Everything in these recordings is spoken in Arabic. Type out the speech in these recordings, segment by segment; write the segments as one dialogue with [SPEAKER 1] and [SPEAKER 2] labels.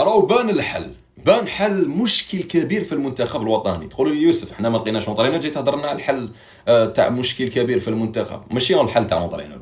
[SPEAKER 1] راهو بان الحل، بان حل مشكل كبير في المنتخب الوطني. تقولوا لي يوسف احنا ما لقيناش نوطرينا، جيت هضرنا على الحل تاع مشكل كبير في المنتخب. ماشي هو الحل تاع نوطرينا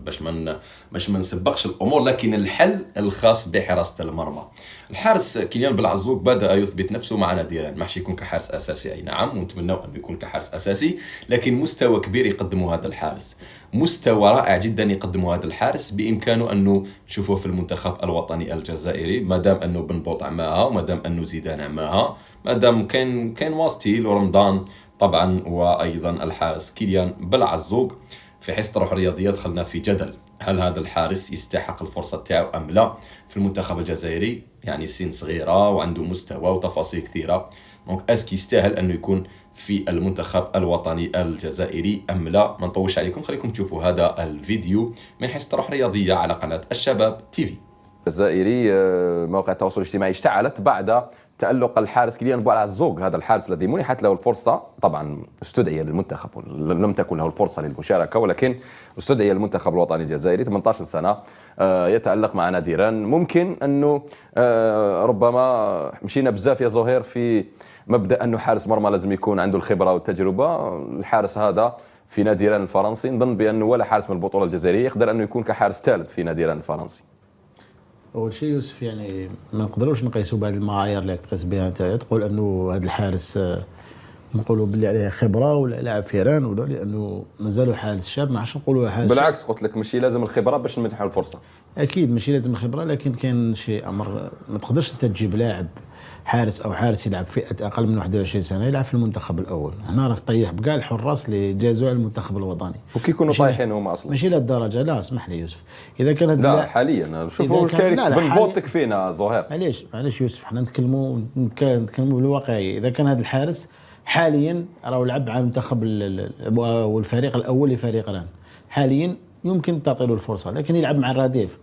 [SPEAKER 1] باش ما نسبقش الامور، لكن الحل الخاص بحراسه المرمى. الحارس كيليان بلعزوق بدا يثبت نفسه مع ناديران، ما حش يكون كحارس اساسي اي نعم، ونتمنوا انه يكون كحارس اساسي، لكن مستوى كبير يقدمه هذا الحارس، مستوى رائع جدا يقدمه هذا الحارس. بامكانه انه نشوفه في المنتخب الوطني الجزائري، ما دام انه بن بوطع معها، وما دام انه زيدان معها، ما دام كان واسطيل ورمضان طبعا، وايضا الحارس كيليان بلعزوق. في حصه روح الرياضيه دخلنا في جدل، هل هذا الحارس يستحق الفرصه تاعو ام لا في المنتخب الجزائري؟ يعني سن صغيره وعنده مستوى وتفاصيل كثيره، دونك اسكي يستاهل انه يكون في المنتخب الوطني الجزائري ام لا؟ ما نطولش عليكم، خليكم تشوفوا هذا الفيديو من حصه روح رياضيه على قناه الشباب تيفي.
[SPEAKER 2] الجزائري مواقع التواصل الاجتماعي اشتعلت بعد تألق الحارس كيليان بلعزوق، هذا الحارس الذي منحت له الفرصة، طبعا استدعي للمنتخب، لم تكن له الفرصة للمشاركة، ولكن استدعي للمنتخب الوطني الجزائري. 18 سنة يتألق مع ناديران. ممكن أنه ربما مشينا بزاف يا زهير في مبدأ أنه حارس مرمى لازم يكون عنده الخبرة والتجربة. الحارس هذا في ناديران الفرنسي نظن بأنه ولا حارس من البطولة الجزائرية يقدر أنه يكون كحارس ثالث في ناديران الفرنسي.
[SPEAKER 3] اول شيء يوسف، يعني ما نقدروش نقيسوا بهذه المعايير اللي تقيس بها انت، تقول انه هذا الحارس نقولوا باللي عليه خبره ولا لاعب فيران، ولا لانه مازالوا حارس شاب، ما عادش نقولوا حارس.
[SPEAKER 2] بالعكس قلت لك ماشي لازم الخبره باش نمنحوا الفرصه.
[SPEAKER 3] اكيد ماشي لازم الخبره، لكن كان شيء امر ما تقدرش انت تجيب لاعب حارس او حارس يلعب فئه اقل من 21 سنه يلعب في المنتخب الاول. هنا راك طيح بكاع الحراس اللي جازوا على المنتخب الوطني،
[SPEAKER 2] وكي يكونوا طايحين هما اصلا
[SPEAKER 3] ماشي لهالدرجه. لا اسمح لي يوسف، اذا كان هذا
[SPEAKER 2] لا حاليا شوفوا الكارثه بن بوط تكفينا زهير.
[SPEAKER 3] معليش يوسف، احنا نتكلموا بالواقعيه. اذا كان هذا الحارس حاليا راهو لعب على المنتخب والفريق الاول لفريق ران، حاليا يمكن تعطي له الفرصه، لكن يلعب مع الرديف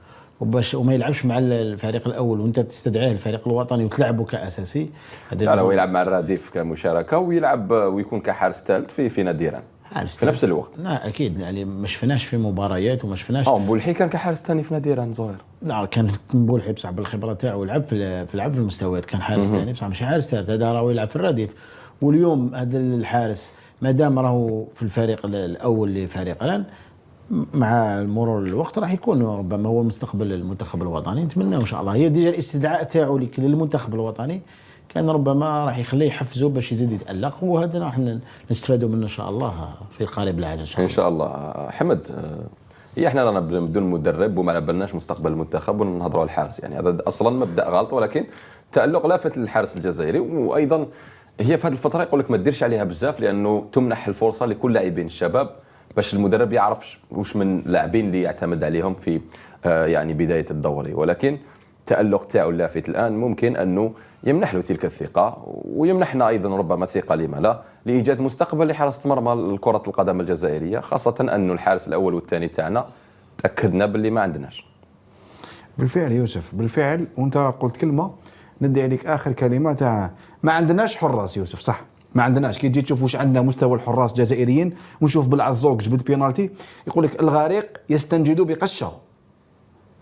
[SPEAKER 3] وما يلعبش مع الفريق الاول وانت تستدعيه الفريق الوطني وتلعبه كاساسي.
[SPEAKER 2] لا هو يلعب مع الرديف كمشاركه ويلعب ويكون كحارس ثالث في ناديران في نفس الوقت.
[SPEAKER 3] لا اكيد، يعني ما شفناش في مباريات وما شفناش.
[SPEAKER 2] مبولحي كان كحارس ثاني في ناديران زهير.
[SPEAKER 3] لا كان مبولحي بصح بالخبره تاعو لعب في المستويات، كان حارس ثاني بصح ماشي حارس ثالث. هذا راهو يلعب في الرديف. واليوم هذا الحارس ما دام راهو في الفريق الاول لفريق ران، مع مرور الوقت راح يكون ربما هو مستقبل المنتخب الوطني. نتمنى ان شاء الله. هي ديجا الاستدعاء تاعو للمنتخب الوطني كان ربما راح يخليه يحفزه باش يزيد يتالق، وهذا راح نستفادوا منه ان شاء الله في القريب العاجل ان شاء الله.
[SPEAKER 2] ان شاء الله. حمد، هي احنا رانا بدون مدرب وما بالناش مستقبل المنتخب ونهضروا على الحارس، يعني هذا اصلا مبدا غلط، ولكن تالق لافت للحارس الجزائري. وايضا هي في هذه الفتره يقول لك ما ديرش عليها بزاف، لانه تمنح الفرصه لكل لاعبين الشباب باش المدرب يعرف واش من لاعبين اللي يعتمد عليهم في يعني بدايه الدوري. ولكن التألق تاعو اللافت الان ممكن انه يمنح له تلك الثقه، ويمنحنا ايضا ربما ثقه لما لا لايجاد مستقبل لحراسه مرمى كره القدم الجزائريه، خاصه انه الحارس الاول والثاني تاعنا تاكدنا باللي ما عندناش.
[SPEAKER 4] بالفعل يوسف، بالفعل. وانت قلت كلمه ندي عليك اخر كلمه تاع ما عندناش حراس يوسف، صح؟ ما عندناش. كي تجي تشوف واش عندنا مستوى الحراس الجزائريين ونشوف بلعزوق جبد بينالتي، يقول لك الغريق يستنجد بقشه.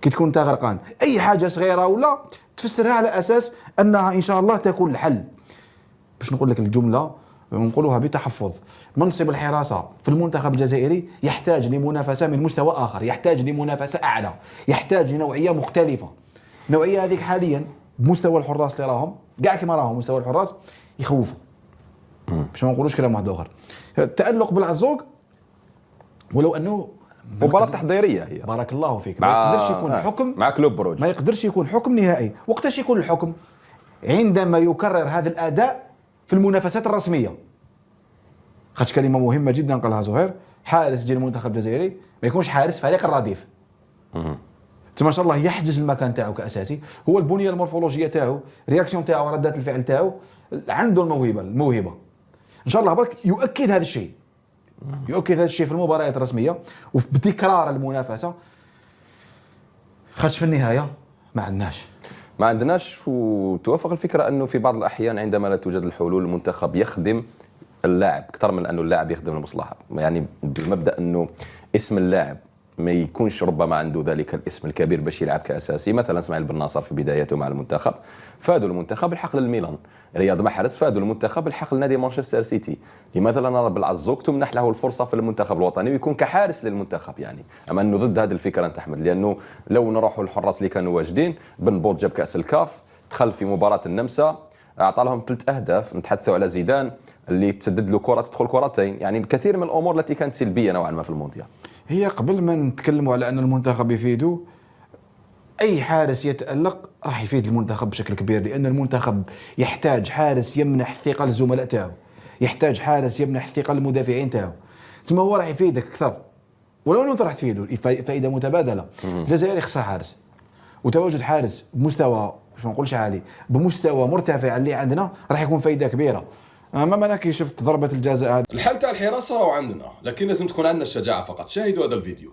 [SPEAKER 4] كي تكون انت غرقان اي حاجه صغيره ولا تفسرها على اساس انها ان شاء الله تكون الحل. باش نقول لك الجمله ونقولوها بتحفظ، منصب الحراسه في المنتخب الجزائري يحتاج لمنافسه من مستوى اخر، يحتاج لمنافسه اعلى، يحتاج لنوعيه مختلفه. النوعيه هذيك حاليا بمستوى الحراس اللي راهم كاع كما راهم مستوى الحراس يخوفوا، باش ما نقولوش كلام واحد اخر. التألق بالعزوق ولو انه
[SPEAKER 2] مباراة تحضيرية هي،
[SPEAKER 4] بارك الله فيك، ما يقدرش يكون حكم
[SPEAKER 2] مع كلوب بروج،
[SPEAKER 4] ما يقدرش يكون حكم نهائي. وقتاش يكون الحكم؟ عندما يكرر هذا الاداء في المنافسات الرسميه. خاطش كلمه مهمه جدا قالها زهير، حارس ديال المنتخب الجزائري ما يكونش حارس فريق الرديف. تما ان شاء الله يحجز المكان تاعو كاساسي، هو البنيه المورفولوجيه تاعو، رياكسيون تاعو، ردات الفعل تاعو، عنده الموهبه ان شاء الله برك يؤكد هذا الشيء، يؤكد هذا الشيء في المباريات الرسميه وبتكرار المنافسه. خاطش في النهايه ما عندناش.
[SPEAKER 2] وتوافق الفكره انه في بعض الاحيان عندما لا توجد الحلول المنتخب يخدم اللاعب اكثر من انه اللاعب يخدم المصلحه، يعني بمبدا انه اسم اللاعب ما يكونش ربما عنده ذلك الاسم الكبير باش يلعب كاساسي. مثلا اسماعيل بن ناصر في بدايته مع المنتخب فادوا المنتخب الحق للميلان، رياض محرز فادوا المنتخب الحق لنادي مانشستر سيتي. لماذا لا نرى بالعزوق تمنح له الفرصه في المنتخب الوطني ويكون كحارس للمنتخب يعني؟ اما انه ضد هذه الفكره انت احمد، لانه لو نروحوا الحراس اللي كانوا واجدين، بن بوط جاب كاس الكاف، دخل في مباراه النمسا اعطى لهم 3 اهداف. نتحدثوا على زيدان اللي تسدد له كره تدخل كرتين، يعني الكثير من الامور التي كانت سلبيه نوعا ما في المونديال.
[SPEAKER 4] هي قبل ما نتكلموا على أن المنتخب يفيدوا، أي حارس يتألق راح يفيد المنتخب بشكل كبير، لأن المنتخب يحتاج حارس يمنح الثقة للزملاء تاعو، يحتاج حارس يمنح الثقة للمدافعين تاعو، ثم هو راح يفيدك أكثر. ولو أنت راح تفيده فائدة متبادلة. الجزائر خصها حارس، وتواجد حارس بمستوى باش ما نقولش عالي، بمستوى مرتفع اللي عندنا راح يكون فائدة كبيرة. اما انا كي شفت ضربة الجزاء هذه،
[SPEAKER 1] الحل تاع الحراسه راهو عندنا، لكن لازم تكون عندنا الشجاعه فقط. شاهدوا هذا الفيديو.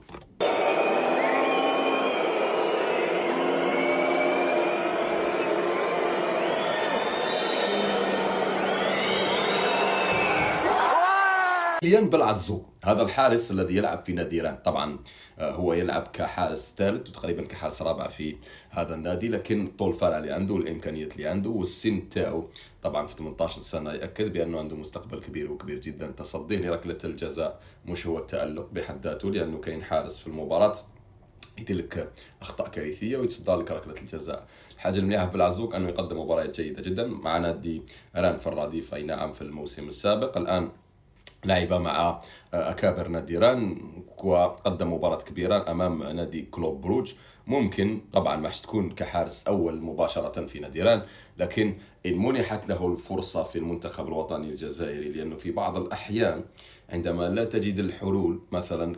[SPEAKER 1] ليان بالعزو هذا الحارس الذي يلعب في نادي ايران، طبعا هو يلعب كحارس ثالث وتقريبا كحارس رابع في هذا النادي، لكن الطول الفارع اللي عنده والامكانيات اللي عنده والسن تاعو طبعا في 18 سنه ياكد بانه عنده مستقبل كبير وكبير جدا. تصديه لركله الجزاء مش هو التالق بحد ذاته، لانه كاين حارس في المباراه يدير لك اخطاء كارثيه ويتصدى لك ركله الجزاء. الحاجه المليحه في بالعزوق انه يقدم مباريات جيده جدا مع نادي ايران في الرديف، اي نعم في الموسم السابق. الان لعب مع أكابر نادي ايران وقدم مباراة كبيرة أمام نادي كلوب بروج. ممكن طبعا ما تكون كحارس أول مباشرة في نادي ايران، لكن إن منحت له الفرصة في المنتخب الوطني الجزائري، لأنه في بعض الأحيان عندما لا تجد الحلول مثلا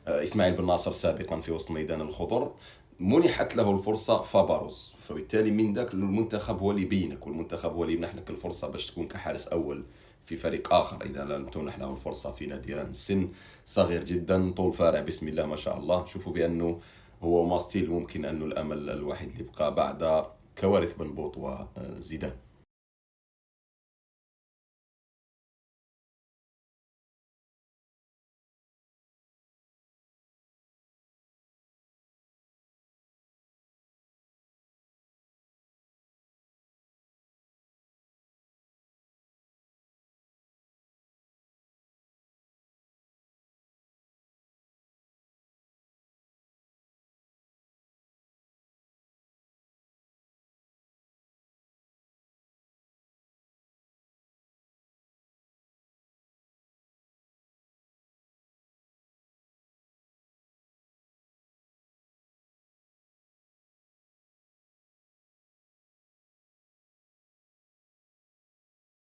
[SPEAKER 1] كإسماعيل بن ناصر سابقا في وسط ميدان الخضر، منحت له الفرصة فبرز، فبالتالي من ذاك المنتخب هو اللي يبينك، والمنتخب هو اللي يمنح لك الفرصة باش تكون كحارس أول في فريق آخر إذا لم تمنح له الفرصة في نادي ايران. السن صغير جدا، طول فارع بسم الله ما شاء الله. شوفوا بأنه هو ماستيل ممكن أنه الأمل الوحيد اللي بقى بعد كوارث بن بوط وزيدان.